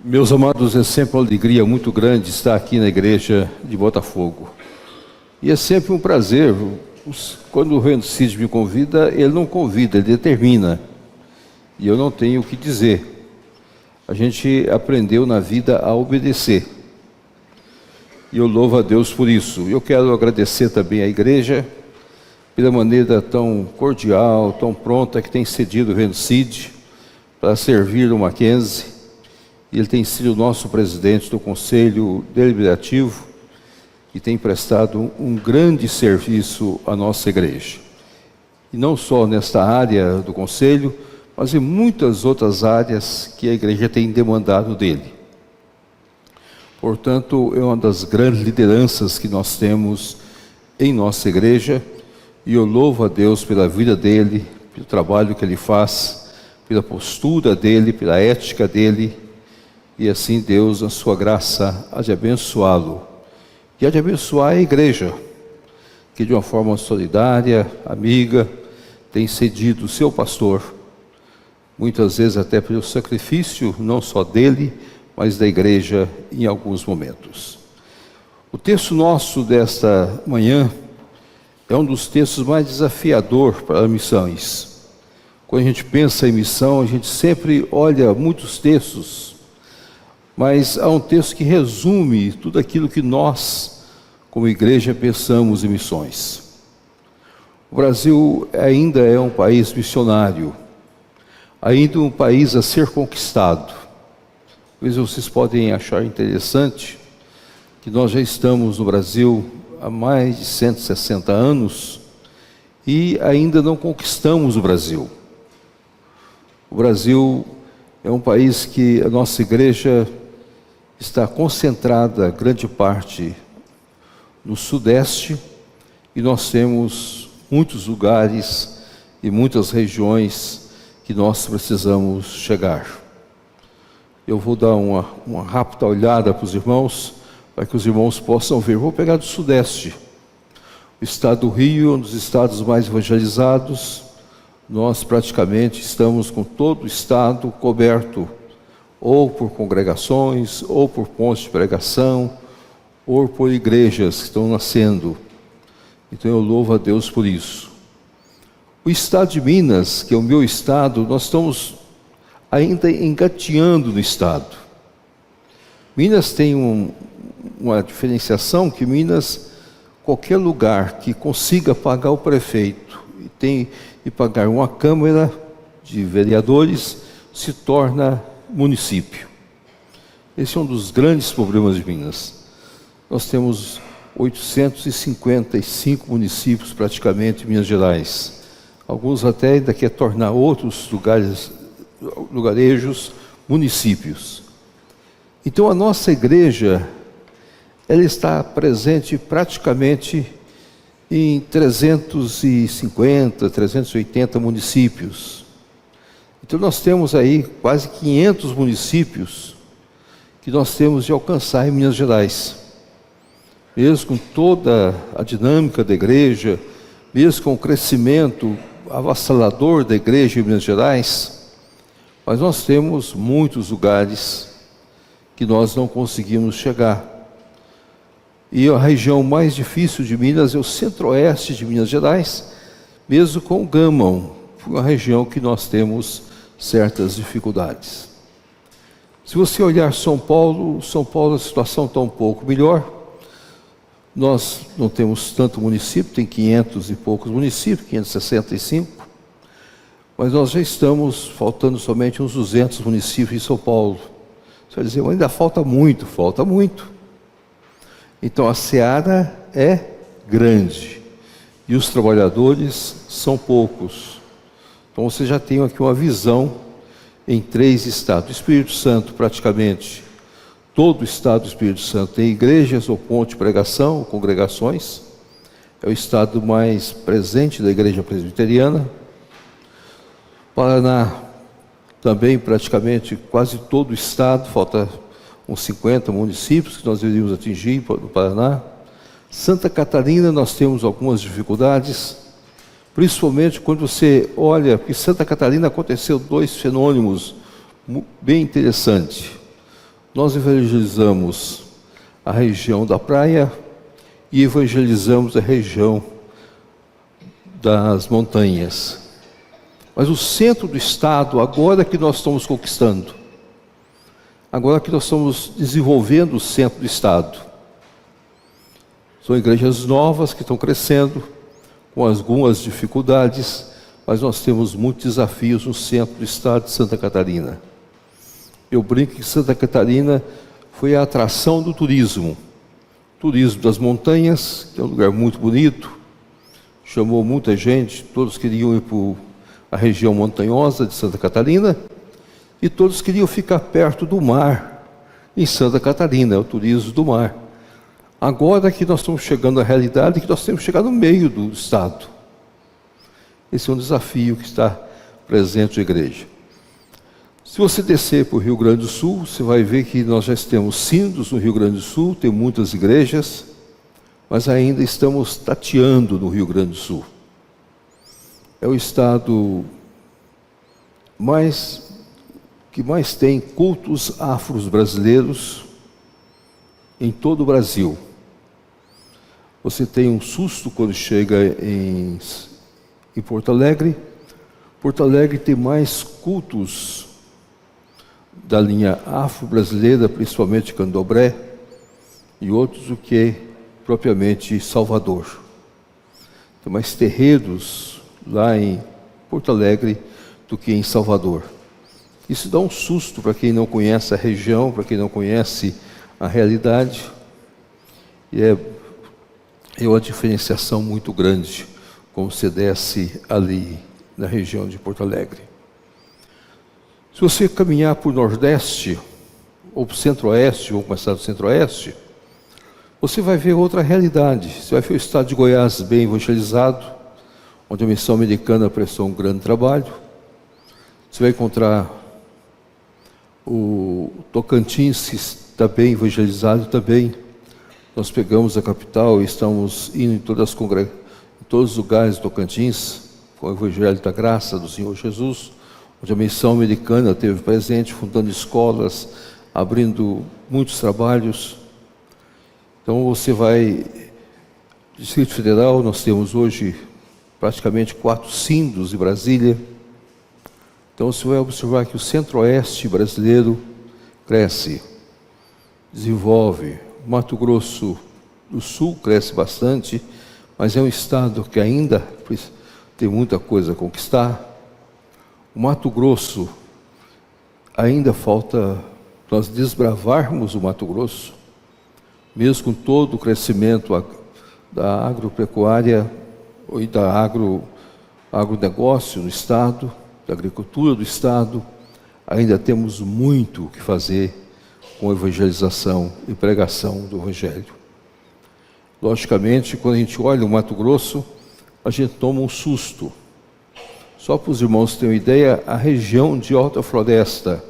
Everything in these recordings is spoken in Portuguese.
Meus amados, é sempre uma alegria muito grande estar aqui na igreja de Botafogo. E é sempre um prazer. Quando o Reino Cid me convida, ele não convida, ele determina. E eu não tenho o que dizer. A gente aprendeu na vida a obedecer. E eu louvo a Deus por isso. Eu quero agradecer também à igreja pela maneira tão cordial, tão pronta que tem cedido o Reino Cid para servir o Mackenzie. Ele tem sido o nosso presidente do Conselho Deliberativo e tem prestado um grande serviço à nossa igreja. E não só nesta área do Conselho, mas em muitas outras áreas que a igreja tem demandado dele. Portanto, é uma das grandes lideranças que nós temos em nossa igreja e eu louvo a Deus pela vida dele, pelo trabalho que ele faz, pela postura dele, pela ética dele. E assim Deus, na sua graça, há de abençoá-lo. E há de abençoar a igreja, que de uma forma solidária, amiga, tem cedido o seu pastor, muitas vezes até pelo sacrifício, não só dele, mas da igreja em alguns momentos. O texto nosso desta manhã é um dos textos mais desafiadores para missões. Quando a gente pensa em missão, a gente sempre olha muitos textos, mas há um texto que resume tudo aquilo que nós, como igreja, pensamos em missões. O Brasil ainda é um país missionário, ainda um país a ser conquistado. Talvez vocês podem achar interessante que nós já estamos no Brasil há mais de 160 anos e ainda não conquistamos o Brasil. O Brasil é um país que a nossa igreja está concentrada, grande parte, no Sudeste, e nós temos muitos lugares e muitas regiões que nós precisamos chegar. Eu vou dar uma rápida olhada para os irmãos, para que os irmãos possam ver. Vou pegar do Sudeste. O estado do Rio é um dos estados mais evangelizados. Nós praticamente estamos com todo o estado coberto, ou por congregações, ou por pontos de pregação, ou por igrejas que estão nascendo. Então eu louvo a Deus por isso. O estado de Minas, que é o meu estado, nós estamos ainda engateando no estado. Minas tem uma diferenciação que Minas, qualquer lugar que consiga pagar o prefeito e pagar uma Câmara de Vereadores, se torna município. Esse é um dos grandes problemas de Minas. Nós temos 855 municípios praticamente em Minas Gerais. Alguns até ainda querem tornar outros lugarejos municípios. Então a nossa igreja, ela está presente praticamente em 350, 380 municípios. Então nós temos aí quase 500 municípios que nós temos de alcançar em Minas Gerais. Mesmo com toda a dinâmica da igreja, mesmo com o crescimento avassalador da igreja em Minas Gerais, mas nós temos muitos lugares que nós não conseguimos chegar. E a região mais difícil de Minas é o centro-oeste de Minas Gerais, mesmo com o Gama, uma região que nós temos certas dificuldades. Se você olhar São Paulo a situação está um pouco melhor. Nós não temos tanto município, tem 500 e poucos municípios, 565, mas nós já estamos faltando somente uns 200 municípios em São Paulo. Você vai dizer, mas ainda falta muito. Então a seara é grande e os trabalhadores são poucos. Então você já tem aqui uma visão em 3 estados. O Espírito Santo, praticamente, todo o estado do Espírito Santo tem igrejas ou pontos de pregação, ou congregações. É o estado mais presente da igreja presbiteriana. Paraná, também praticamente quase todo o estado, falta uns 50 municípios que nós deveríamos atingir no Paraná. Santa Catarina nós temos algumas dificuldades, principalmente quando você olha, porque em Santa Catarina aconteceu 2 fenômenos bem interessantes. Nós evangelizamos a região da praia e evangelizamos a região das montanhas. Mas o centro do estado, agora que nós estamos conquistando, agora que nós estamos desenvolvendo o centro do estado, são igrejas novas que estão crescendo, com algumas dificuldades, mas nós temos muitos desafios no centro do estado de Santa Catarina. Eu brinco que Santa Catarina foi a atração do turismo. Turismo das montanhas, que é um lugar muito bonito, chamou muita gente, todos queriam ir para a região montanhosa de Santa Catarina, e todos queriam ficar perto do mar, em Santa Catarina, é o turismo do mar. Agora que nós estamos chegando à realidade, que nós temos que chegar no meio do estado. Esse é um desafio que está presente na igreja. Se você descer para o Rio Grande do Sul, você vai ver que nós já temos sínodos no Rio Grande do Sul, tem muitas igrejas, mas ainda estamos tateando no Rio Grande do Sul. É o estado que mais tem cultos afros brasileiros em todo o Brasil. Você tem um susto quando chega em Porto Alegre. Porto Alegre tem mais cultos da linha afro-brasileira, principalmente Candomblé, e outros do que propriamente Salvador. Tem mais terreiros lá em Porto Alegre do que em Salvador. Isso dá um susto para quem não conhece a região, para quem não conhece a realidade, e é uma diferenciação muito grande como você desce ali na região de Porto Alegre. Se você caminhar para o Nordeste, ou para o Centro-Oeste, vamos começar do Centro-Oeste, você vai ver outra realidade. Você vai ver o estado de Goiás bem evangelizado, onde a missão americana prestou um grande trabalho. Você vai encontrar o Tocantins, que está bem evangelizado também. Nós pegamos a capital e estamos indo em todos os lugares do Tocantins, com o Evangelho da Graça do Senhor Jesus, onde a missão americana esteve presente, fundando escolas, abrindo muitos trabalhos. Então você vai, Distrito Federal, nós temos hoje praticamente 4 sínodos em Brasília. Então você vai observar que o Centro-Oeste brasileiro cresce, desenvolve. Mato Grosso do Sul cresce bastante, mas é um estado que ainda tem muita coisa a conquistar. O Mato Grosso, ainda falta nós desbravarmos o Mato Grosso, mesmo com todo o crescimento da agropecuária e da agronegócio no estado, da agricultura do estado, ainda temos muito o que fazer com a evangelização e pregação do Evangelho. Logicamente, quando a gente olha o Mato Grosso, a gente toma um susto. Só para os irmãos terem uma ideia, a região de Alta Floresta,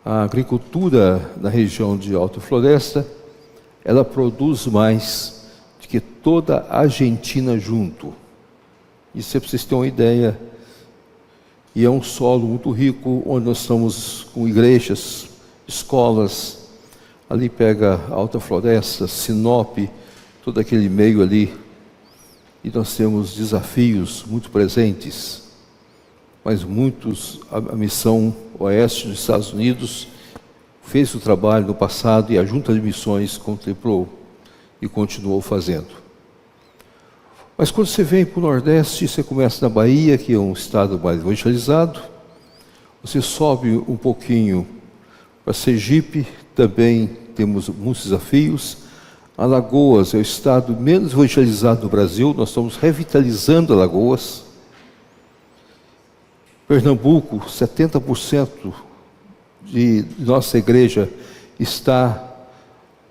a agricultura na região de Alta Floresta, ela produz mais do que toda a Argentina junto. Isso é para vocês terem uma ideia. E é um solo muito rico, onde nós estamos com igrejas, escolas. Ali pega Alta Floresta, Sinop, todo aquele meio ali. E nós temos desafios muito presentes. Mas a missão Oeste dos Estados Unidos fez o trabalho no passado e a Junta de Missões contemplou e continuou fazendo. Mas quando você vem para o Nordeste, você começa na Bahia, que é um estado mais evangelizado, você sobe um pouquinho para Sergipe, também temos muitos desafios. Alagoas é o estado menos evangelizado do Brasil, nós estamos revitalizando Alagoas. Pernambuco, 70% de nossa igreja está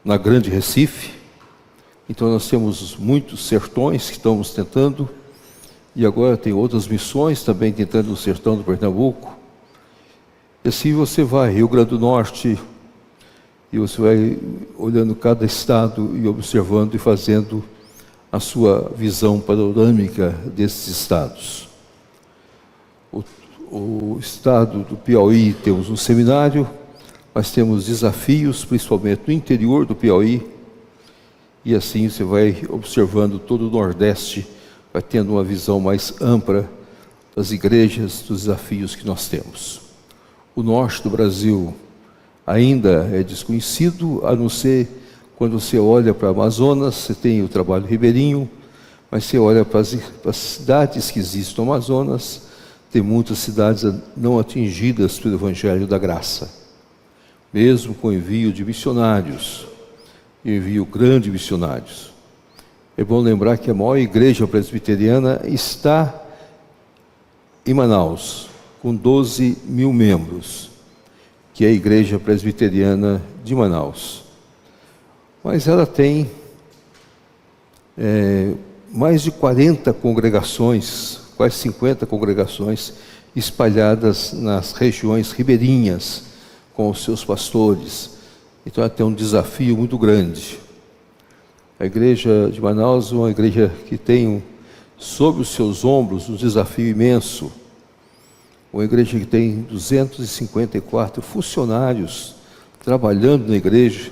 na Grande Recife. Então nós temos muitos sertões que estamos tentando, e agora tem outras missões também tentando no sertão do Pernambuco. E assim você vai, Rio Grande do Norte, e você vai olhando cada estado e observando e fazendo a sua visão panorâmica desses estados. O estado do Piauí temos um seminário, mas temos desafios, principalmente no interior do Piauí, e assim você vai observando todo o Nordeste, vai tendo uma visão mais ampla das igrejas, dos desafios que nós temos. O norte do Brasil ainda é desconhecido, a não ser quando você olha para o Amazonas, você tem o trabalho ribeirinho, mas você olha para as cidades que existem no Amazonas, tem muitas cidades não atingidas pelo Evangelho da Graça. Mesmo com o envio de missionários, envio grande de missionários. É bom lembrar que a maior igreja presbiteriana está em Manaus, com 12 mil membros, que é a Igreja Presbiteriana de Manaus. Mas ela tem mais de 40 congregações, quase 50 congregações, espalhadas nas regiões ribeirinhas, com os seus pastores. Então ela tem um desafio muito grande. A Igreja de Manaus é uma igreja que tem sobre os seus ombros um desafio imenso. Uma igreja que tem 254 funcionários trabalhando na igreja,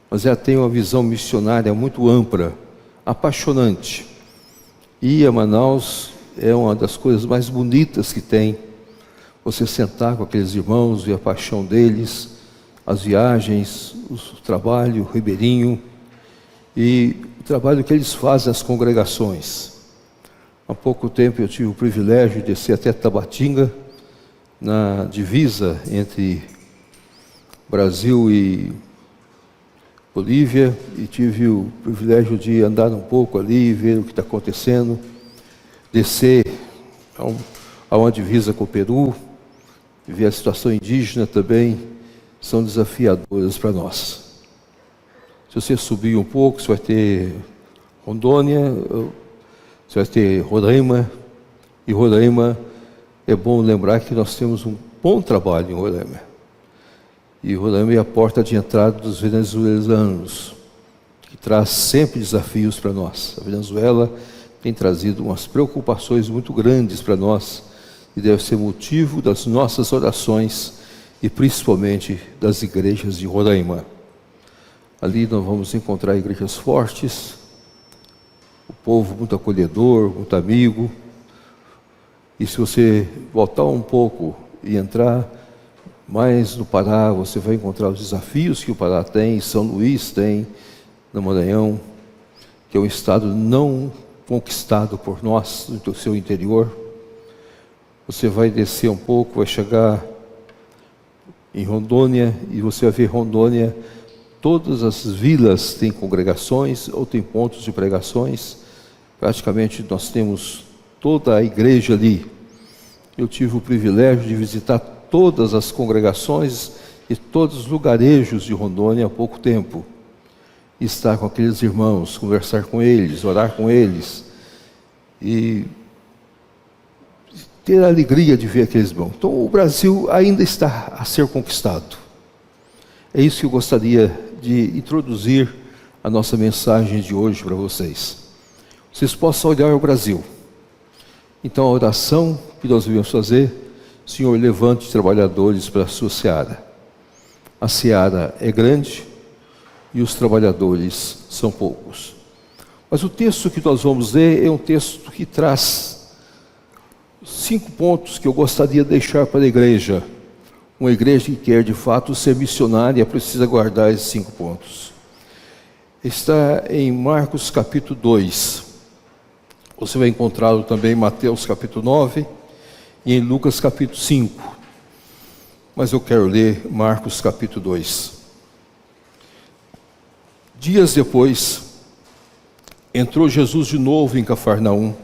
mas ela tem uma visão missionária muito ampla, apaixonante. Ir a Manaus é uma das coisas mais bonitas que tem. Você sentar com aqueles irmãos, ver a paixão deles, as viagens, o trabalho ribeirinho e o trabalho que eles fazem nas congregações. Há pouco tempo eu tive o privilégio de descer até Tabatinga, na divisa entre Brasil e Bolívia, e tive o privilégio de andar um pouco ali e ver o que está acontecendo, descer a uma divisa com o Peru, e ver a situação indígena também, são desafiadoras para nós. Se você subir um pouco, você vai ter Rondônia, você vai ter Roraima, e Roraima, é bom lembrar que nós temos um bom trabalho em Roraima. E Roraima é a porta de entrada dos venezuelanos, que traz sempre desafios para nós. A Venezuela tem trazido umas preocupações muito grandes para nós, e deve ser motivo das nossas orações, e principalmente das igrejas de Roraima. Ali nós vamos encontrar igrejas fortes, o povo muito acolhedor, muito amigo. E se você voltar um pouco e entrar mais no Pará, você vai encontrar os desafios que o Pará tem, São Luís tem, no Maranhão, que é um estado não conquistado por nós, do seu interior. Você vai descer um pouco, vai chegar em Rondônia, e você vai ver Rondônia, todas as vilas têm congregações ou têm pontos de pregações. Praticamente nós temos toda a igreja ali. Eu tive o privilégio de visitar todas as congregações e todos os lugarejos de Rondônia há pouco tempo. E estar com aqueles irmãos, conversar com eles, orar com eles e ter a alegria de ver aqueles irmãos. Então o Brasil ainda está a ser conquistado. É isso que eu gostaria de introduzir a nossa mensagem de hoje para vocês. Vocês possam olhar o Brasil. Então a oração que nós devemos fazer: Senhor, levante trabalhadores para a sua seara. A seara é grande e os trabalhadores são poucos. Mas o texto que nós vamos ler é um texto que traz 5 pontos que eu gostaria de deixar para a igreja. Uma igreja que quer de fato ser missionária precisa guardar esses 5 pontos. Está em Marcos capítulo 2. Você vai encontrá-lo também em Mateus capítulo 9 e em Lucas capítulo 5. Mas eu quero ler Marcos capítulo 2. Dias depois, entrou Jesus de novo em Cafarnaum,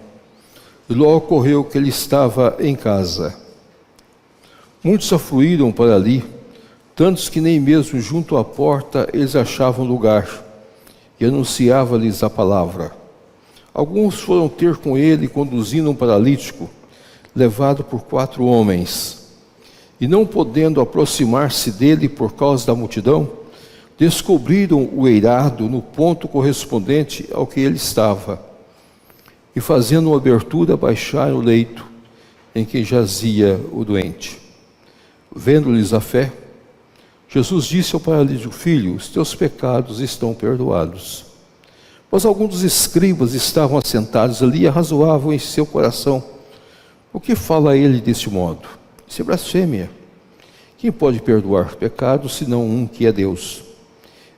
e logo ocorreu que ele estava em casa. Muitos afluíram para ali, tantos que nem mesmo junto à porta eles achavam lugar, e anunciava-lhes a palavra. Alguns foram ter com ele, conduzindo um paralítico, levado por 4 homens. E não podendo aproximar-se dele por causa da multidão, descobriram o eirado no ponto correspondente ao que ele estava. E fazendo uma abertura, baixaram o leito em que jazia o doente. Vendo-lhes a fé, Jesus disse ao paralítico: filho, os teus pecados estão perdoados. Mas alguns dos escribas estavam assentados ali e arrazoavam em seu coração: por que fala ele deste modo? Isso é blasfêmia. Quem pode perdoar pecados senão um que é Deus?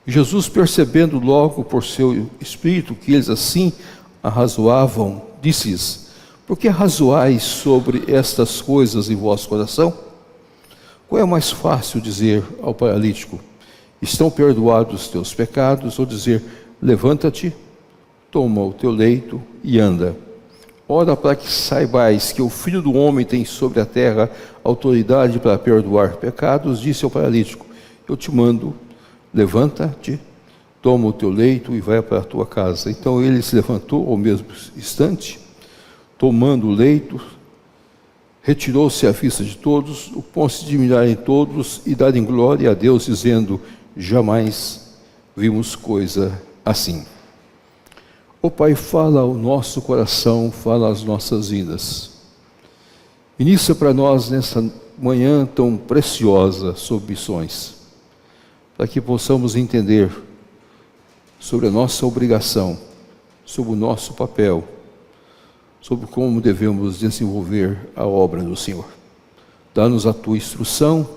E Jesus, percebendo logo por seu espírito que eles assim arrazoavam, disse-lhes: por que arrazoais sobre estas coisas em vosso coração? Qual é mais fácil dizer ao paralítico: estão perdoados os teus pecados, ou dizer: levanta-te, toma o teu leito e anda? Ora, para que saibais que o Filho do Homem tem sobre a terra autoridade para perdoar pecados, disse ao paralítico: eu te mando, levanta-te, toma o teu leito e vai para a tua casa. Então ele se levantou ao mesmo instante, tomando o leito, retirou-se à vista de todos, o pôs-se de admirar em todos e dar em glória a Deus, dizendo: jamais vimos coisa assim. Ó Pai, fala ao nosso coração, fala às nossas vidas. Inicia para nós nessa manhã tão preciosa sobre missões, para que possamos entender sobre a nossa obrigação, sobre o nosso papel, sobre como devemos desenvolver a obra do Senhor. Dá-nos a tua instrução,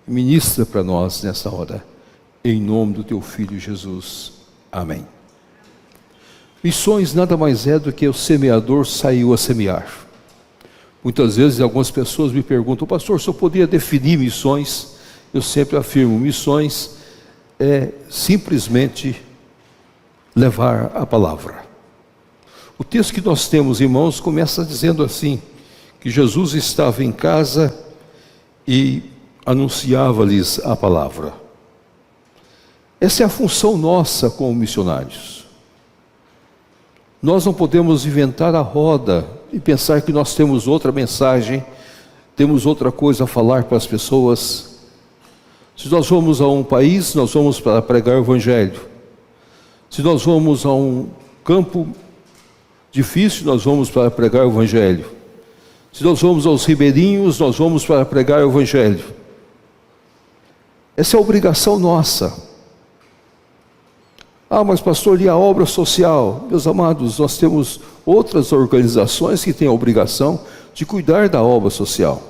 ministra para nós nessa hora, em nome do teu Filho Jesus. Amém. Missões nada mais é do que o semeador saiu a semear. Muitas vezes algumas pessoas me perguntam: pastor, se eu poderia definir missões? Eu sempre afirmo: missões é simplesmente levar a palavra. O texto que nós temos, irmãos, começa dizendo assim, que Jesus estava em casa e anunciava-lhes a palavra. Essa é a função nossa como missionários. Nós não podemos inventar a roda e pensar que nós temos outra mensagem, temos outra coisa a falar para as pessoas. Se nós vamos a um país, nós vamos para pregar o Evangelho. Se nós vamos a um campo difícil, nós vamos para pregar o Evangelho. Se nós vamos aos ribeirinhos, nós vamos para pregar o Evangelho. Essa é a obrigação nossa. Ah, mas pastor, e a obra social? Meus amados, nós temos outras organizações que têm a obrigação de cuidar da obra social.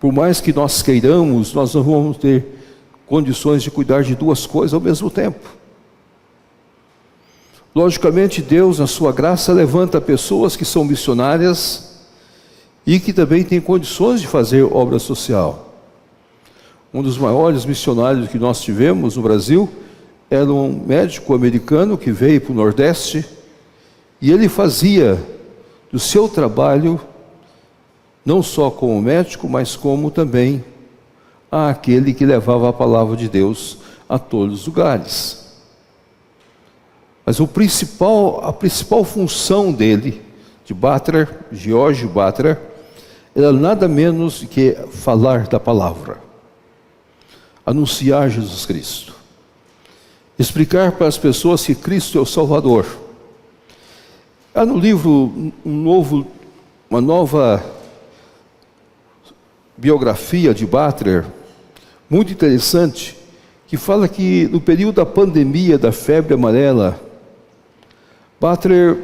Por mais que nós queiramos, nós não vamos ter condições de cuidar de duas coisas ao mesmo tempo. Logicamente, Deus, na sua graça, levanta pessoas que são missionárias e que também têm condições de fazer obra social. Um dos maiores missionários que nós tivemos no Brasil era um médico americano que veio para o Nordeste e ele fazia do seu trabalho não só como médico, mas como também aquele que levava a palavra de Deus a todos os lugares. Mas a principal função dele, de Butler, George Butler, era nada menos que falar da palavra, anunciar Jesus Cristo, explicar para as pessoas que Cristo é o Salvador. Há no livro uma nova biografia de Butler, muito interessante, que fala que no período da pandemia da febre amarela, Butler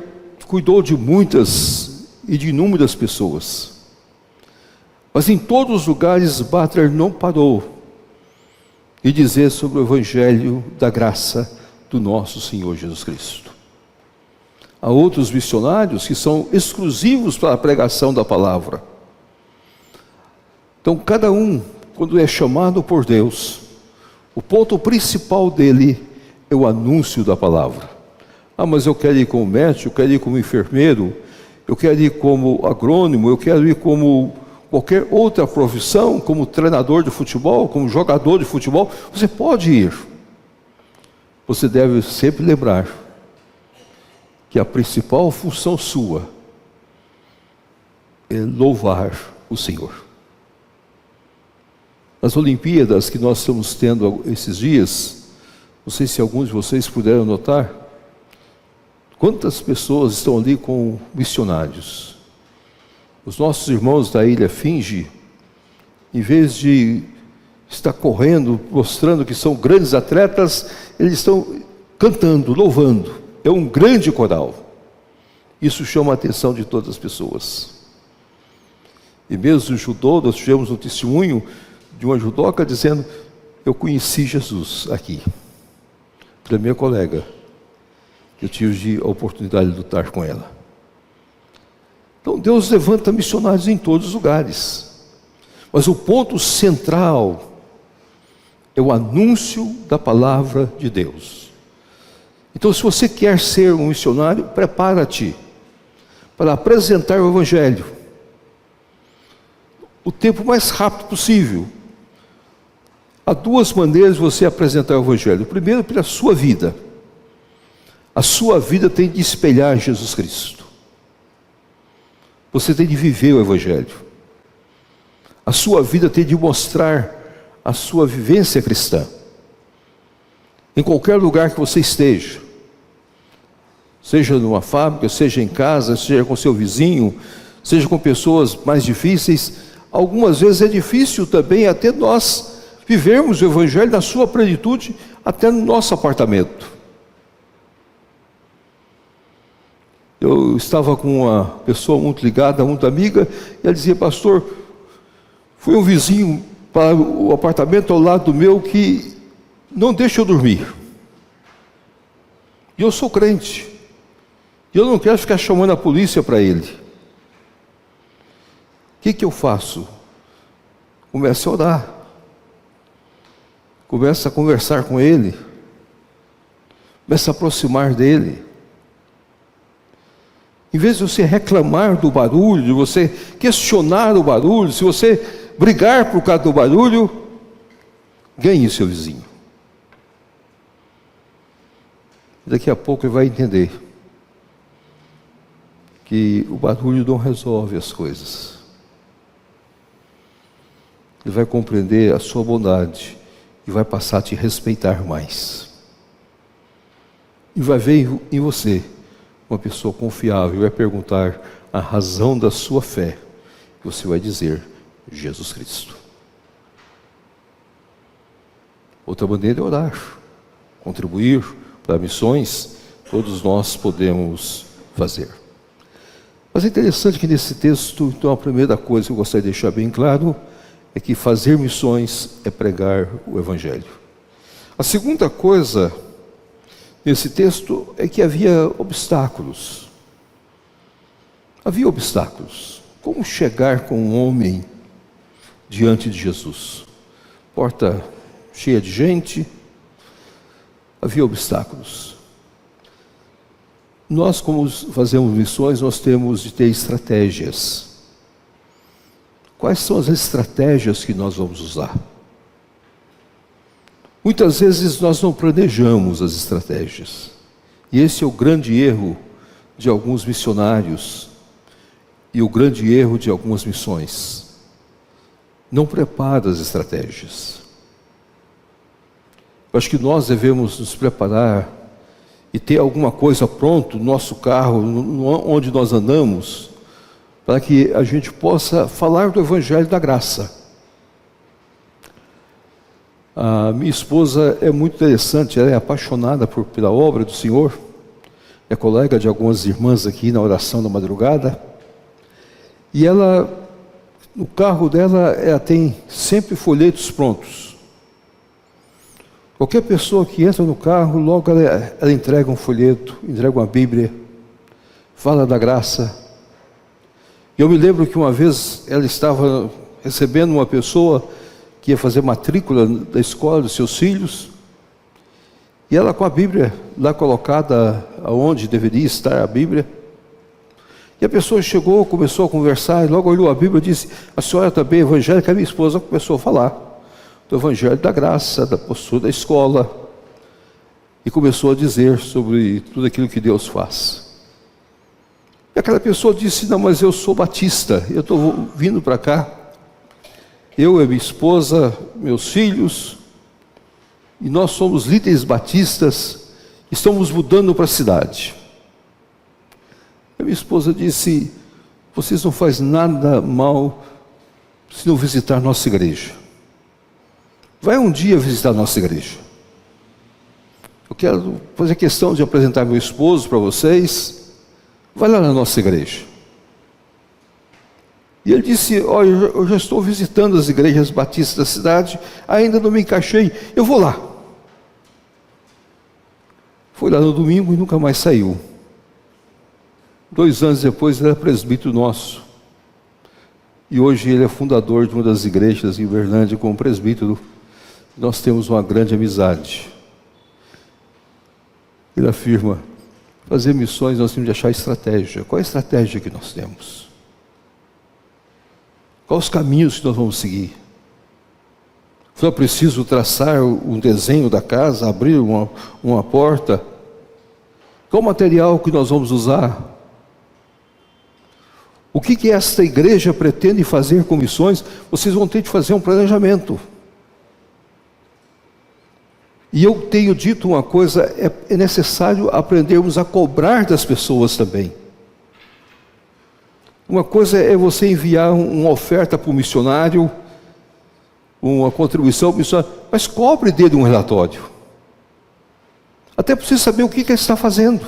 cuidou de muitas e de inúmeras pessoas. Mas em todos os lugares Butler não parou de dizer sobre o Evangelho da graça do nosso Senhor Jesus Cristo. Há outros missionários que são exclusivos para a pregação da palavra. Então, cada um, quando é chamado por Deus, o ponto principal dele é o anúncio da palavra. Ah, mas eu quero ir como médico, eu quero ir como enfermeiro, eu quero ir como agrônomo, eu quero ir como qualquer outra profissão, como treinador de futebol, como jogador de futebol. Você pode ir. Você deve sempre lembrar que a principal função sua é louvar o Senhor. Nas Olimpíadas que nós estamos tendo esses dias, não sei se alguns de vocês puderam notar, quantas pessoas estão ali com missionários. Os nossos irmãos da ilha Finge, em vez de está correndo, mostrando que são grandes atletas, eles estão cantando, louvando. É um grande coral. Isso chama a atenção de todas as pessoas. E mesmo no judô, nós tivemos um testemunho de uma judoca dizendo: eu conheci Jesus aqui, pela minha colega. Eu tive a oportunidade de lutar com ela. Então Deus levanta missionários em todos os lugares. Mas o ponto central é o anúncio da palavra de Deus. Então, se você quer ser um missionário, prepara-te para apresentar o Evangelho o tempo mais rápido possível. Há duas maneiras de você apresentar o Evangelho. Primeiro, pela sua vida. A sua vida tem de espelhar Jesus Cristo. Você tem de viver o Evangelho. A sua vida tem de mostrar a sua vivência cristã. Em qualquer lugar que você esteja, seja numa fábrica, seja em casa, seja com seu vizinho, seja com pessoas mais difíceis, algumas vezes é difícil também até nós vivermos o Evangelho na sua plenitude, até no nosso apartamento. Eu estava com uma pessoa muito ligada, muito amiga, e ela dizia: pastor, foi um vizinho para o apartamento ao lado do meu que não deixa eu dormir. E eu sou crente. E eu não quero ficar chamando a polícia para ele. O que eu faço? Começo a orar. Começo a conversar com ele. Começo a aproximar dele. Em vez de você reclamar do barulho, de você questionar o barulho, se você brigar por causa do barulho, ganhe seu vizinho. Daqui a pouco ele vai entender que o barulho não resolve as coisas. Ele vai compreender a sua bondade e vai passar a te respeitar mais. E vai ver em você uma pessoa confiável e vai perguntar a razão da sua fé. Você vai dizer: Jesus Cristo. Outra maneira é orar, contribuir para missões, todos nós podemos fazer. Mas é interessante que nesse texto, então, a primeira coisa que eu gostaria de deixar bem claro é que fazer missões é pregar o Evangelho. A segunda coisa nesse texto é que havia obstáculos. Havia obstáculos. Como chegar com um homem diante de Jesus? Porta cheia de gente, havia obstáculos. Nós, como fazemos missões, nós temos de ter estratégias. Quais são as estratégias que nós vamos usar? Muitas vezes nós não planejamos as estratégias. E esse é o grande erro de alguns missionários e o grande erro de algumas missões. Não prepara as estratégias. Eu acho que nós devemos nos preparar e ter alguma coisa pronto no nosso carro, onde nós andamos, para que a gente possa falar do Evangelho da graça. A minha esposa é muito interessante, ela é apaixonada pela obra do Senhor, é colega de algumas irmãs aqui na oração da madrugada, e ela, no carro dela, ela tem sempre folhetos prontos. Qualquer pessoa que entra no carro, logo ela entrega um folheto, entrega uma Bíblia, fala da graça. Eu me lembro que uma vez ela estava recebendo uma pessoa que ia fazer matrícula da escola dos seus filhos, e ela com a Bíblia lá colocada aonde deveria estar a Bíblia, e a pessoa chegou, começou a conversar, e logo olhou a Bíblia e disse: a senhora também é evangélica? A minha esposa começou a falar do Evangelho da graça, da postura da escola, e começou a dizer sobre tudo aquilo que Deus faz. E aquela pessoa disse: não, mas eu sou batista, eu estou vindo para cá, eu e minha esposa, meus filhos, e nós somos líderes batistas, estamos mudando para a cidade. A minha esposa disse: vocês não fazem nada mal se não visitar nossa igreja. vai um dia visitar a nossa igreja. Eu quero fazer questão de apresentar meu esposo para vocês. Vai lá na nossa igreja. E ele disse: olha, eu já estou visitando as igrejas batistas da cidade, ainda não me encaixei, eu vou lá. Foi lá no domingo e nunca mais saiu. 2 anos depois ele era presbítero nosso. E hoje ele é fundador de uma das igrejas em Uberlândia como presbítero. Nós temos uma grande amizade. Ele afirma: fazer missões nós temos de achar estratégia. Qual é a estratégia que nós temos? Quais os caminhos que nós vamos seguir? Só preciso traçar um desenho da casa, abrir uma porta. Qual o material que nós vamos usar? O que esta igreja pretende fazer com missões? Vocês vão ter de fazer um planejamento. E eu tenho dito uma coisa: é necessário aprendermos a cobrar das pessoas também. Uma coisa é você enviar uma oferta para o missionário, uma contribuição para o missionário, mas cobre dele um relatório. Até para você saber o que ele está fazendo.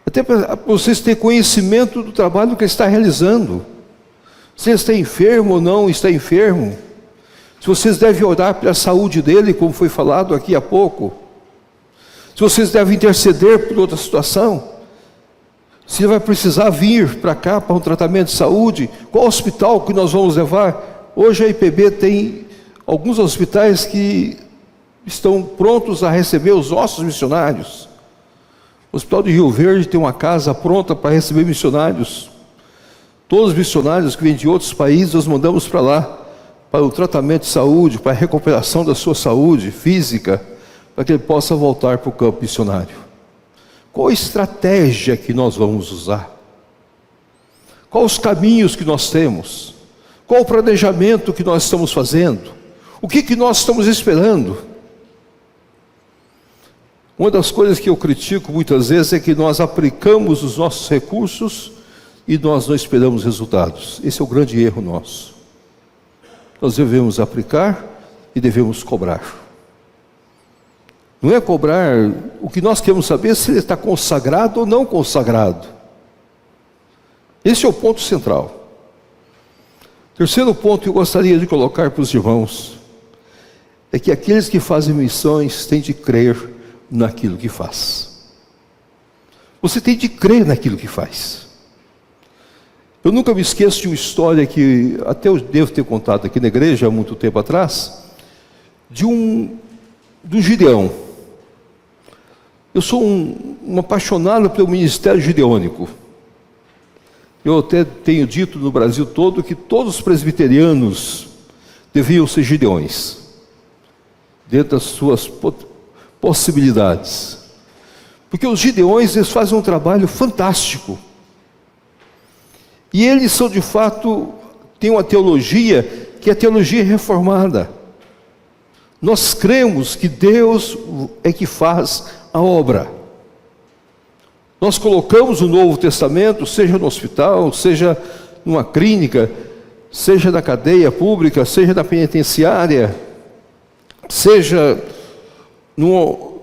Até para vocês terem conhecimento do trabalho que ele está realizando. Se ele está enfermo ou não está enfermo. Se vocês devem orar pela saúde dele, como foi falado aqui há pouco. Se vocês devem interceder por outra situação. Se ele vai precisar vir para cá para um tratamento de saúde, qual hospital que nós vamos levar? Hoje a IPB tem alguns hospitais que estão prontos a receber os nossos missionários. O Hospital de Rio Verde tem uma casa pronta para receber missionários. Todos os missionários que vêm de outros países, nós mandamos para lá, para o tratamento de saúde, para a recuperação da sua saúde física, para que ele possa voltar para o campo missionário. Qual a estratégia que nós vamos usar? Quais os caminhos que nós temos? Qual o planejamento que nós estamos fazendo? O que nós estamos esperando? Uma das coisas que eu critico muitas vezes é que nós aplicamos os nossos recursos e nós não esperamos resultados. Esse é o grande erro nosso. Nós devemos aplicar e devemos cobrar. Não é cobrar, o que nós queremos saber é se ele está consagrado ou não consagrado. Esse é o ponto central. Terceiro ponto que eu gostaria de colocar para os irmãos é que aqueles que fazem missões têm de crer naquilo que faz. Você tem de crer naquilo que faz. Eu nunca me esqueço de uma história que até eu devo ter contado aqui na igreja há muito tempo atrás, do Gideão. Eu sou um apaixonado pelo ministério gideônico. Eu até tenho dito no Brasil todo que todos os presbiterianos deviam ser gideões, dentro das suas possibilidades. Porque os gideões, eles fazem um trabalho fantástico. E eles são de fato, têm uma teologia, que é a teologia reformada. Nós cremos que Deus é que faz a obra. Nós colocamos o Novo Testamento, seja no hospital, seja numa clínica, seja na cadeia pública, seja na penitenciária, seja no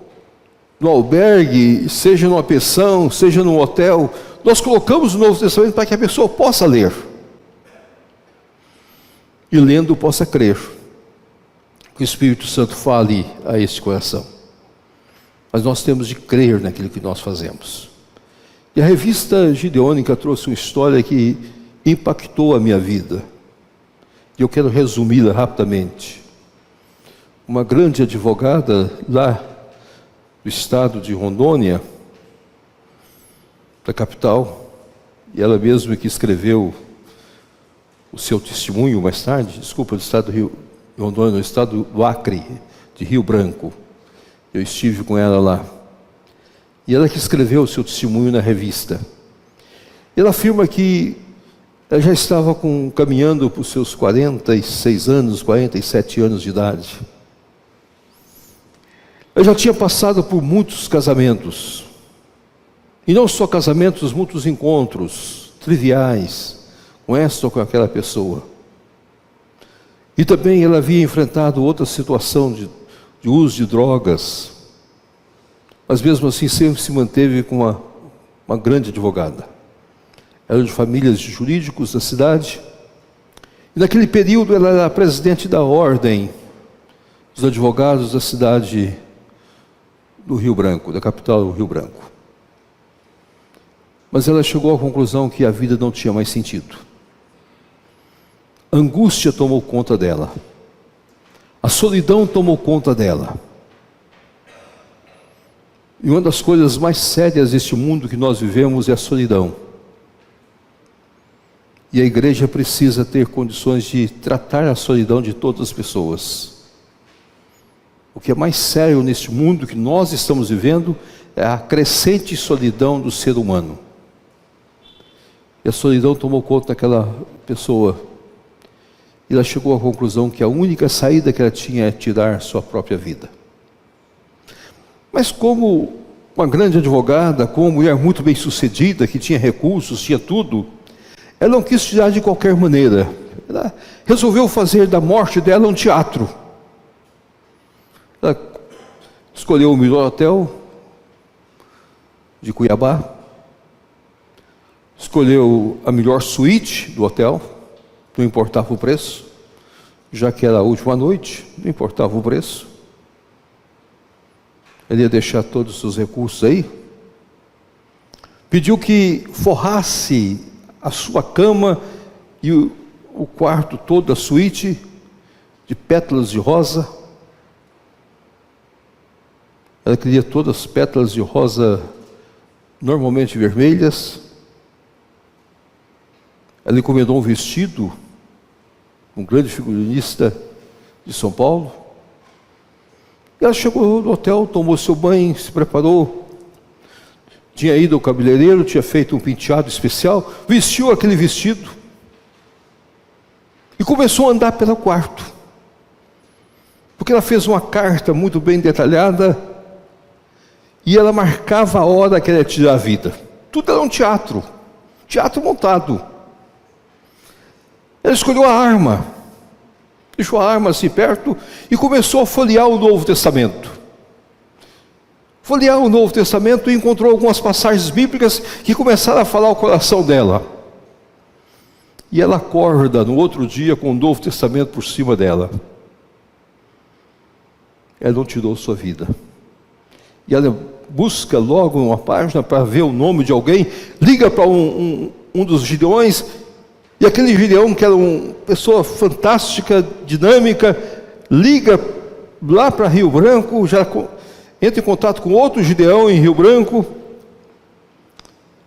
albergue, seja numa pensão, seja num hotel. Nós colocamos o Novo Testamento para que a pessoa possa ler. E lendo possa crer. Que o Espírito Santo fale a este coração. Mas nós temos de crer naquilo que nós fazemos. E a revista Gideônica trouxe uma história que impactou a minha vida. E eu quero resumi-la rapidamente. Uma grande advogada lá do estado de Rondônia, da capital, e ela mesma que escreveu o seu testemunho mais tarde, do estado do Rio de Rondônia, no estado do Acre, de Rio Branco. Eu estive com ela lá. E ela que escreveu o seu testemunho na revista. Ela afirma que ela já estava caminhando para os seus 46 anos, 47 anos de idade. Ela já tinha passado por muitos casamentos. E não só casamentos, muitos encontros triviais, com esta ou com aquela pessoa. E também ela havia enfrentado outra situação de uso de drogas, mas mesmo assim sempre se manteve com uma grande advogada. Era de famílias de jurídicos da cidade, e naquele período ela era presidente da ordem dos advogados da cidade do Rio Branco, da capital do Rio Branco. Mas ela chegou à conclusão que a vida não tinha mais sentido. A angústia tomou conta dela. A solidão tomou conta dela. E uma das coisas mais sérias deste mundo que nós vivemos é a solidão. E a igreja precisa ter condições de tratar a solidão de todas as pessoas. O que é mais sério neste mundo que nós estamos vivendo é a crescente solidão do ser humano. E a solidão tomou conta daquela pessoa. E ela chegou à conclusão que a única saída que ela tinha é tirar sua própria vida. Mas como uma grande advogada, como uma mulher muito bem sucedida, que tinha recursos, tinha tudo, ela não quis tirar de qualquer maneira. Ela resolveu fazer da morte dela um teatro. Ela escolheu o melhor hotel de Cuiabá, escolheu a melhor suíte do hotel, não importava o preço, já que era a última noite, não importava o preço. Ele ia deixar todos os seus recursos aí. Pediu que forrasse a sua cama e o quarto todo, a suíte, de pétalas de rosa. Ela queria todas as pétalas de rosa normalmente vermelhas. Ela encomendou um vestido, um grande figurinista de São Paulo. Ela chegou no hotel, tomou seu banho, se preparou, tinha ido ao cabeleireiro, tinha feito um penteado especial, vestiu aquele vestido e começou a andar pelo quarto. Porque ela fez uma carta muito bem detalhada e ela marcava a hora que ela ia tirar a vida. Tudo era um teatro montado. Ela escolheu a arma, deixou a arma assim perto e começou a folhear o Novo Testamento. Folhear o Novo Testamento e encontrou algumas passagens bíblicas que começaram a falar ao coração dela. E ela acorda no outro dia com o Novo Testamento por cima dela. Ela não tirou sua vida. E ela busca logo uma página para ver o nome de alguém, liga para um dos Gideões. E aquele Gideão, que era uma pessoa fantástica, dinâmica, liga lá para Rio Branco, já entra em contato com outro Gideão em Rio Branco.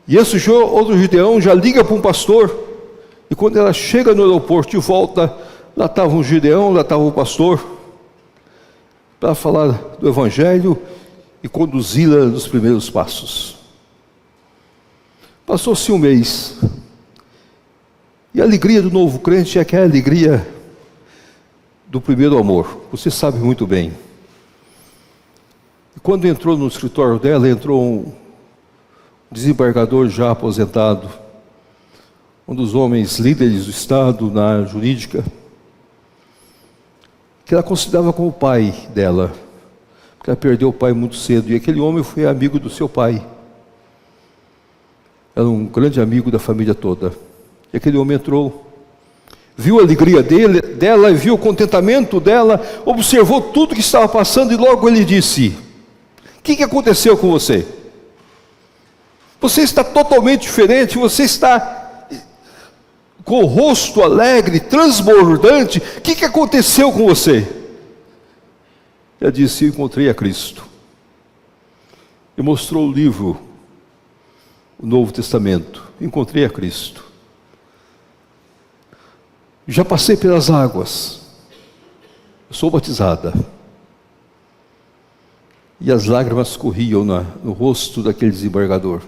E esse outro Gideão já liga para um pastor. E quando ela chega no aeroporto e volta, lá estava um Gideão, lá estava o pastor, para falar do Evangelho e conduzi-la nos primeiros passos. Passou-se um mês. E a alegria do novo crente é aquela alegria do primeiro amor. Você sabe muito bem. E quando entrou no escritório dela, entrou um desembargador já aposentado, um dos homens líderes do Estado na jurídica, que ela considerava como o pai dela, porque ela perdeu o pai muito cedo. E aquele homem foi amigo do seu pai. Era um grande amigo da família toda. E aquele homem entrou, viu a alegria dela, viu o contentamento dela, observou tudo que estava passando e logo ele disse: o que aconteceu com você? Você está totalmente diferente, você está com o rosto alegre, transbordante. O que aconteceu com você? Ela disse: eu encontrei a Cristo. E mostrou o livro, o Novo Testamento. Encontrei a Cristo. Já passei pelas águas, sou batizada. E as lágrimas corriam no rosto daquele desembargador.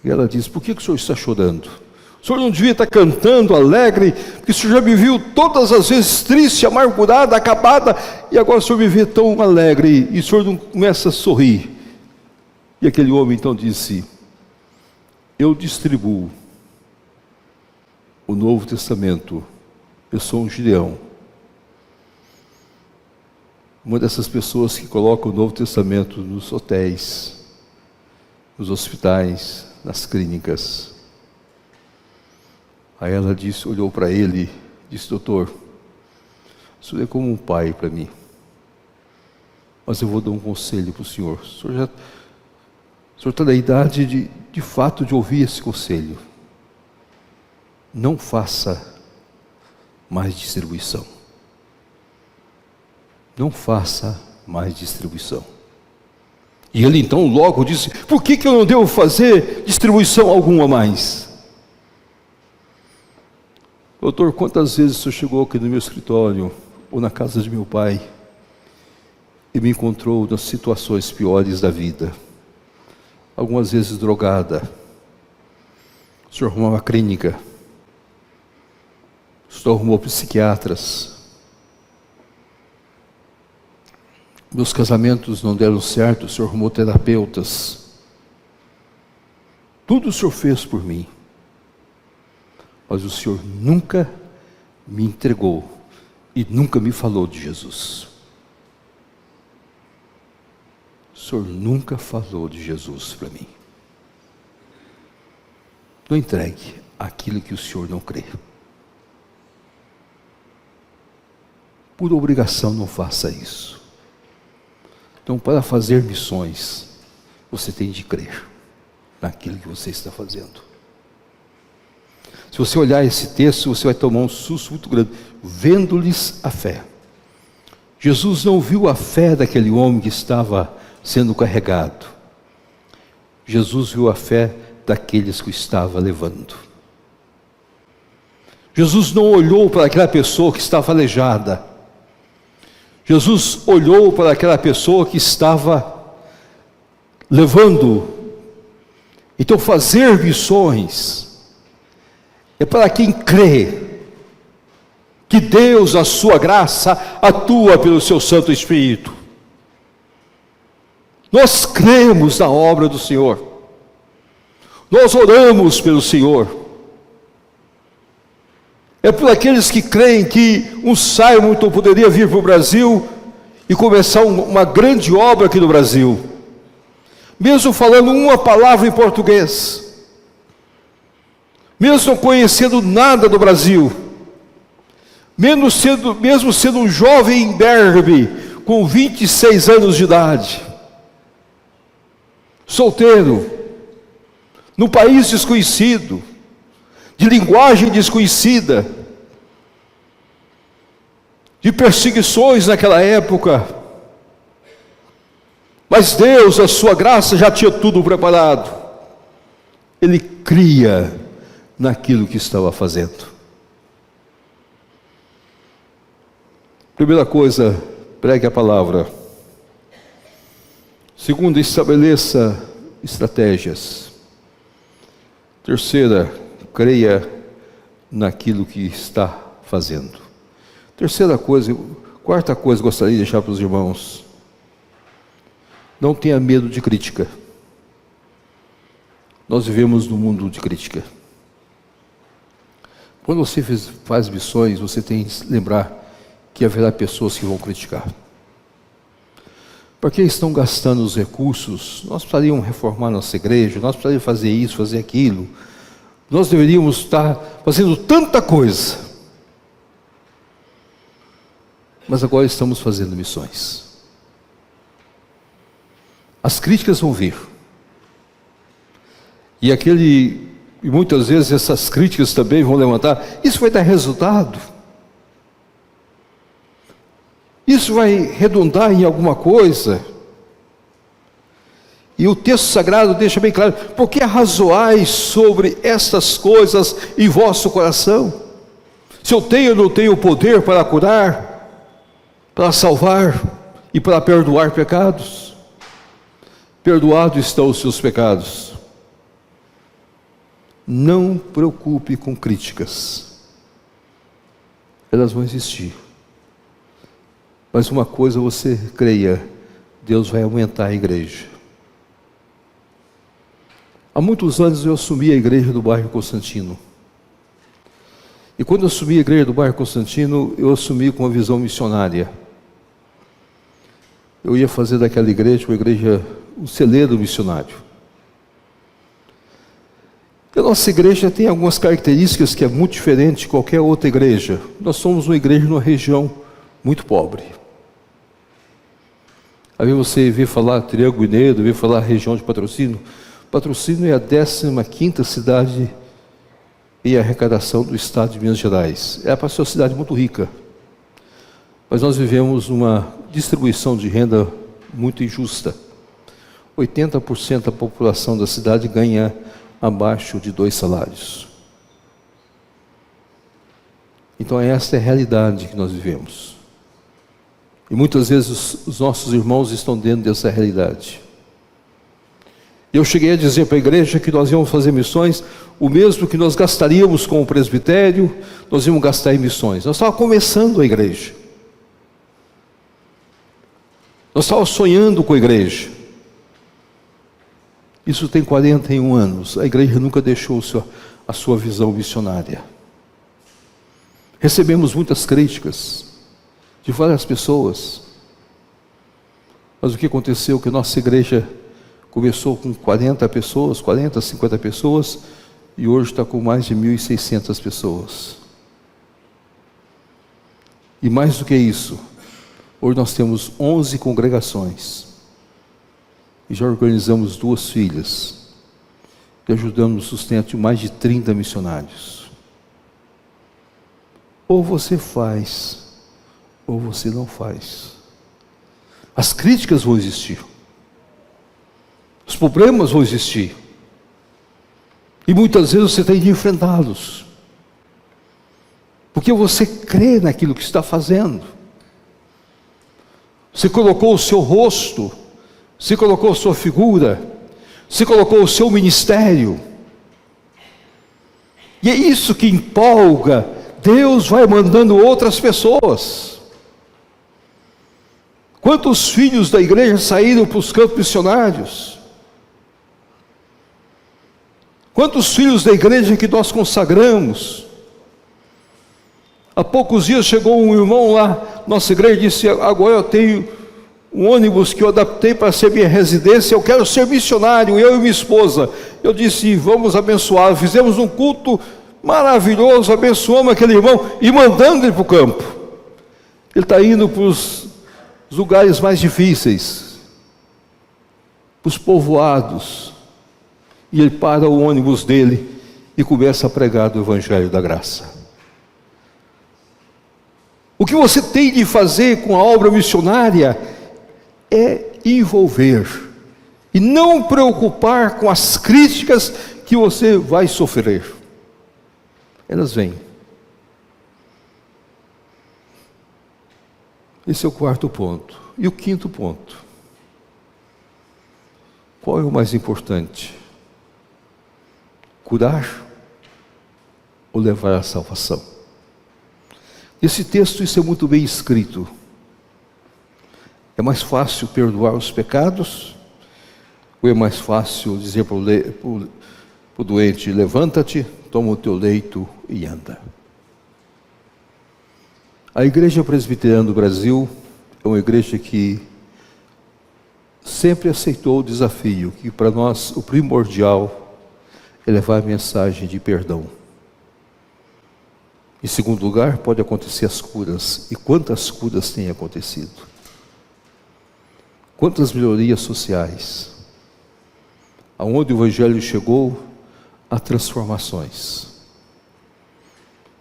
E ela disse: por que o senhor está chorando? O senhor não devia estar cantando, alegre, porque o senhor já me viu todas as vezes triste, amargurada, acabada, e agora o senhor me vê tão alegre, e o senhor não começa a sorrir. E aquele homem então disse: eu distribuo o Novo Testamento Eu sou um Gideão. Uma dessas pessoas que colocam o Novo Testamento nos hotéis, nos hospitais, nas clínicas. Aí ela disse, olhou para ele, disse, doutor, o senhor é como um pai para mim, mas eu vou dar um conselho para o senhor. O senhor está na idade de fato de ouvir esse conselho. Não faça mais distribuição. Não faça mais distribuição. E ele então logo disse, por que eu não devo fazer distribuição alguma mais? Doutor, quantas vezes o senhor chegou aqui no meu escritório, ou na casa de meu pai, e me encontrou nas situações piores da vida? Algumas vezes drogada. O senhor arrumou uma clínica. O senhor arrumou psiquiatras. Meus casamentos não deram certo, o senhor arrumou terapeutas. Tudo o senhor fez por mim. Mas o senhor nunca me entregou e nunca me falou de Jesus. O senhor nunca falou de Jesus para mim. Não entregue aquilo que o senhor não crê. Por obrigação, não faça isso. Então, para fazer missões, você tem de crer naquilo que você está fazendo. Se você olhar esse texto, você vai tomar um susto muito grande. Vendo-lhes a fé. Jesus não viu a fé daquele homem que estava sendo carregado. Jesus viu a fé daqueles que o estava levando. Jesus não olhou para aquela pessoa que estava aleijada. Jesus olhou para aquela pessoa que estava levando. Então, fazer missões é para quem crê que Deus, a sua graça, atua pelo seu Santo Espírito. Nós cremos na obra do Senhor. Nós oramos pelo Senhor. É por aqueles que creem que um Simon poderia vir para o Brasil e começar uma grande obra aqui no Brasil, mesmo falando uma palavra em português, mesmo não conhecendo nada do Brasil, mesmo sendo um jovem imberbe, com 26 anos de idade, solteiro, num país desconhecido, de linguagem desconhecida, de perseguições naquela época, mas Deus, a sua graça, já tinha tudo preparado. Ele cria naquilo que estava fazendo. Primeira coisa, pregue a palavra. Segunda, estabeleça estratégias. Terceira, creia naquilo que está fazendo. Quarta coisa, gostaria de deixar para os irmãos. Não tenha medo de crítica. Nós vivemos num mundo de crítica. Quando você faz missões, você tem que lembrar que haverá pessoas que vão criticar. Porque estão gastando os recursos, nós precisaríamos reformar nossa igreja, nós precisaríamos fazer isso, fazer aquilo. Nós deveríamos estar fazendo tanta coisa. Mas agora estamos fazendo missões. As críticas vão vir. E muitas vezes essas críticas também vão levantar. Isso vai dar resultado? Isso vai redundar em alguma coisa? E o texto sagrado deixa bem claro: porque arrazoais sobre estas coisas em vosso coração? Se eu tenho ou não tenho poder para curar, para salvar e para perdoar pecados? Perdoados estão os seus pecados. Não preocupe com críticas. Elas vão existir. Mas uma coisa você creia: Deus vai aumentar a igreja. Há muitos anos eu assumi a igreja do bairro Constantino. E quando eu assumi a igreja do bairro Constantino, eu assumi com uma visão missionária. Eu ia fazer daquela igreja uma igreja, um celeiro missionário. E a nossa igreja tem algumas características que é muito diferente de qualquer outra igreja. Nós somos uma igreja numa região muito pobre. Aí você vê falar Triângulo Mineiro, vê falar região de Patrocínio. Patrocínio é a 15ª cidade em arrecadação do estado de Minas Gerais. É para ser uma cidade muito rica. Mas nós vivemos uma distribuição de renda muito injusta. 80% da população da cidade ganha abaixo de 2 salários. Então essa é a realidade que nós vivemos. E muitas vezes os nossos irmãos estão dentro dessa realidade. Eu cheguei a dizer para a igreja que nós íamos fazer missões, o mesmo que nós gastaríamos com o presbitério, nós íamos gastar em missões. Nós estávamos começando a igreja. Nós estávamos sonhando com a igreja. Isso tem 41 anos. A igreja nunca deixou a sua visão missionária. Recebemos muitas críticas de várias pessoas. Mas o que aconteceu? Que a nossa igreja começou com 40 pessoas, 40, 50 pessoas, e hoje está com mais de 1.600 pessoas. E mais do que isso, hoje nós temos 11 congregações. E já organizamos 2 filhas. E ajudamos no sustento de mais de 30 missionários. Ou você faz, ou você não faz. As críticas vão existir. Os problemas vão existir. E muitas vezes você tem de enfrentá-los. Porque você crê naquilo que está fazendo. Você colocou o seu rosto, você colocou a sua figura, você colocou o seu ministério. E é isso que empolga. Deus vai mandando outras pessoas. Quantos filhos da igreja saíram para os campos missionários? Quantos filhos da igreja que nós consagramos? Há poucos dias chegou um irmão lá, nossa igreja, e disse: agora eu tenho um ônibus que eu adaptei para ser minha residência, eu quero ser missionário, eu e minha esposa. Eu disse: vamos abençoar. Fizemos um culto maravilhoso, abençoamos aquele irmão e mandando ele para o campo. Ele está indo para os lugares mais difíceis, para os povoados, e ele para o ônibus dele e começa a pregar do Evangelho da Graça. O que você tem de fazer com a obra missionária é envolver e não preocupar com as críticas que você vai sofrer. Elas vêm. Esse é o 4º ponto. E o 5º ponto? Qual é o mais importante? Curar ou levar à salvação? Esse texto, isso é muito bem escrito. É mais fácil perdoar os pecados? Ou é mais fácil dizer para o doente: levanta-te, toma o teu leito e anda? A Igreja Presbiteriana do Brasil é uma igreja que sempre aceitou o desafio, que para nós o primordial é levar a mensagem de perdão. Em segundo lugar, pode acontecer as curas. E quantas curas têm acontecido? Quantas melhorias sociais? Aonde o Evangelho chegou, há transformações.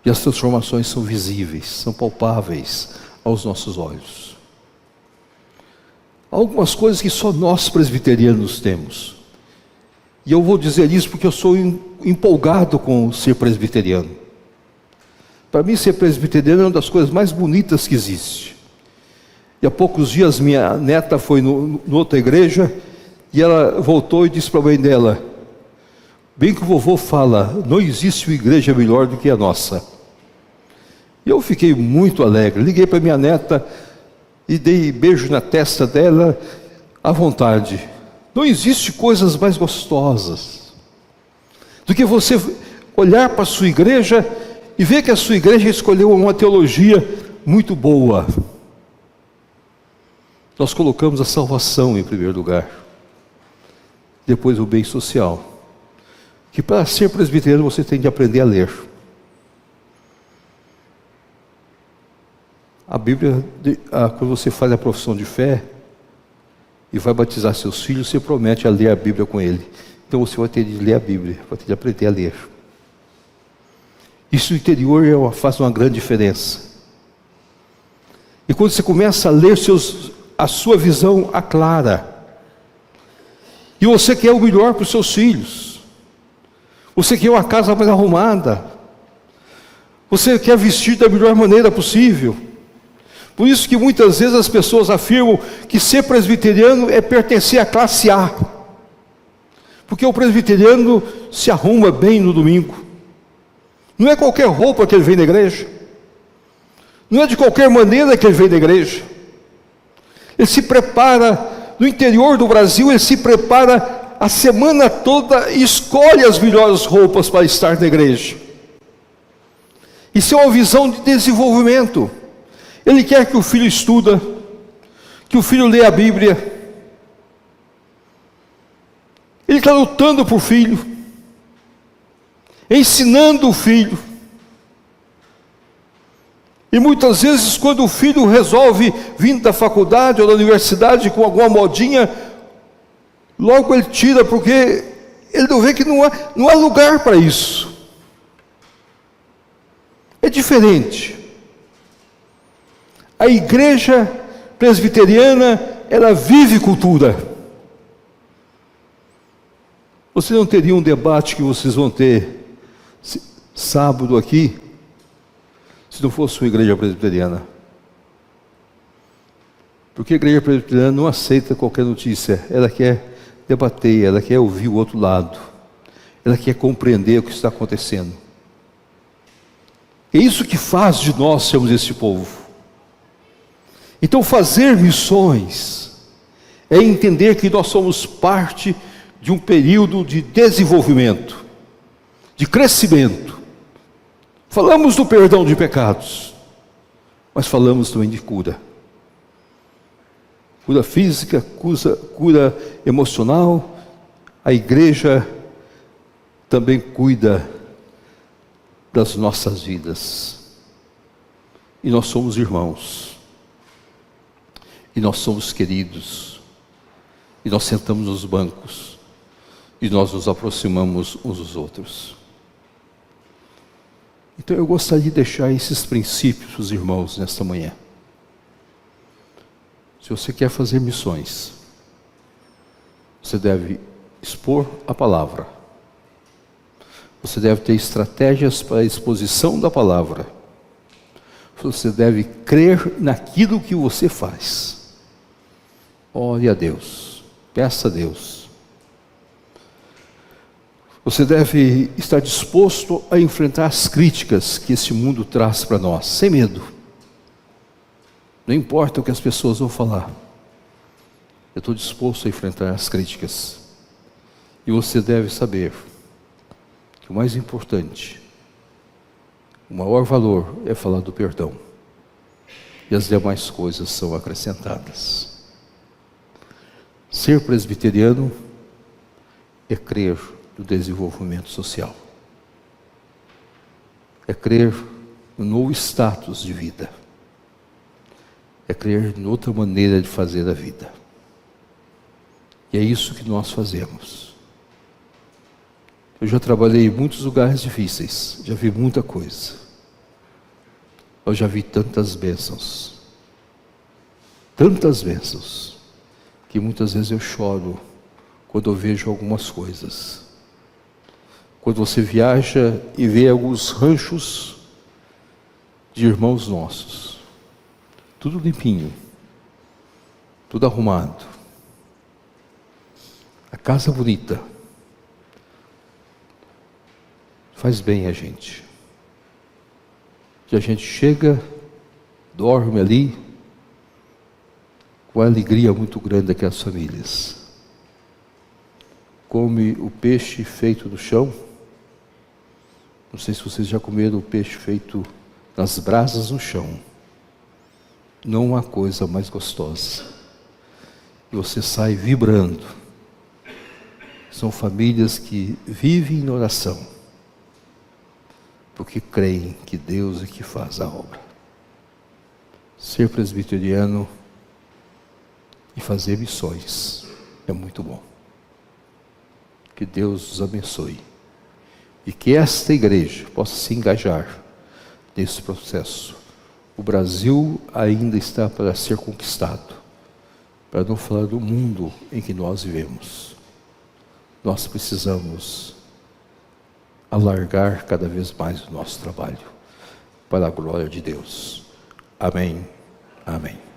E as transformações são visíveis, são palpáveis aos nossos olhos. Há algumas coisas que só nós presbiterianos temos. E eu vou dizer isso porque eu sou empolgado com ser presbiteriano. Para mim, ser presbiteriano é uma das coisas mais bonitas que existe. E há poucos dias minha neta foi no outra igreja e ela voltou e disse para a mãe dela: bem que o vovô fala, não existe uma igreja melhor do que a nossa. E eu fiquei muito alegre. Liguei para minha neta e dei beijo na testa dela à vontade. Não existe coisas mais gostosas do que você olhar para a sua igreja e vê que a sua igreja escolheu uma teologia muito boa. Nós colocamos a salvação em primeiro lugar, depois o bem social, que para ser presbiteriano você tem de aprender a ler. A Bíblia, quando você faz a profissão de fé e vai batizar seus filhos, você promete a ler a Bíblia com ele. Então você vai ter de ler a Bíblia, vai ter de aprender a ler. Isso no interior faz uma grande diferença. E quando você começa a ler, a sua visão aclara. E você quer o melhor para os seus filhos. Você quer uma casa mais arrumada. Você quer vestir da melhor maneira possível. Por isso que muitas vezes as pessoas afirmam que ser presbiteriano é pertencer à classe A. Porque o presbiteriano se arruma bem no domingo. Não é qualquer roupa que ele vem na igreja. Não é de qualquer maneira que ele vem na igreja. Ele se prepara, no interior do Brasil, ele se prepara a semana toda e escolhe as melhores roupas para estar na igreja. Isso é uma visão de desenvolvimento. Ele quer que o filho estuda, que o filho lê a Bíblia. Ele está lutando por filho, ensinando o filho. E muitas vezes, quando o filho resolve vir da faculdade ou da universidade com alguma modinha, logo ele tira, porque ele não vê que não há lugar para isso. É diferente. A igreja presbiteriana, ela vive cultura. Você não teria um debate que vocês vão ter sábado aqui, se não fosse uma igreja presbiteriana. Porque a igreja presbiteriana não aceita qualquer notícia, ela quer debater, ela quer ouvir o outro lado, ela quer compreender o que está acontecendo. É isso que faz de nós sermos esse povo. Então fazer missões é entender que nós somos parte de um período de desenvolvimento, de crescimento. Falamos do perdão de pecados, mas falamos também de cura. Cura física, cura emocional. A igreja também cuida das nossas vidas. E nós somos irmãos. E nós somos queridos. E nós sentamos nos bancos. E nós nos aproximamos uns dos outros. Então eu gostaria de deixar esses princípios para os irmãos nesta manhã. Se você quer fazer missões, você deve expor a palavra. Você deve ter estratégias para a exposição da palavra. Você deve crer naquilo que você faz. Ore a Deus, peça a Deus. Você deve estar disposto a enfrentar as críticas que esse mundo traz para nós, sem medo. Não importa o que as pessoas vão falar. Eu estou disposto a enfrentar as críticas. E você deve saber que o mais importante, o maior valor é falar do perdão. E as demais coisas são acrescentadas. Ser presbiteriano é crer no desenvolvimento social. É crer no novo status de vida. É crer em outra maneira de fazer a vida. E é isso que nós fazemos. Eu já trabalhei em muitos lugares difíceis, já vi muita coisa. Eu já vi tantas bênçãos, que muitas vezes eu choro quando eu vejo algumas coisas. Quando você viaja e vê alguns ranchos de irmãos nossos, tudo limpinho, tudo arrumado, a casa bonita, faz bem a gente. Que a gente chega, dorme ali, com a alegria muito grande daquelas famílias. Come o peixe feito do chão, Não sei se vocês já comeram o peixe feito nas brasas no chão. Não há coisa mais gostosa. E você sai vibrando. São famílias que vivem em oração, porque creem que Deus é que faz a obra. Ser presbiteriano e fazer missões é muito bom. Que Deus os abençoe. E que esta igreja possa se engajar nesse processo. O Brasil ainda está para ser conquistado, para não falar do mundo em que nós vivemos. Nós precisamos alargar cada vez mais o nosso trabalho para a glória de Deus. Amém. Amém.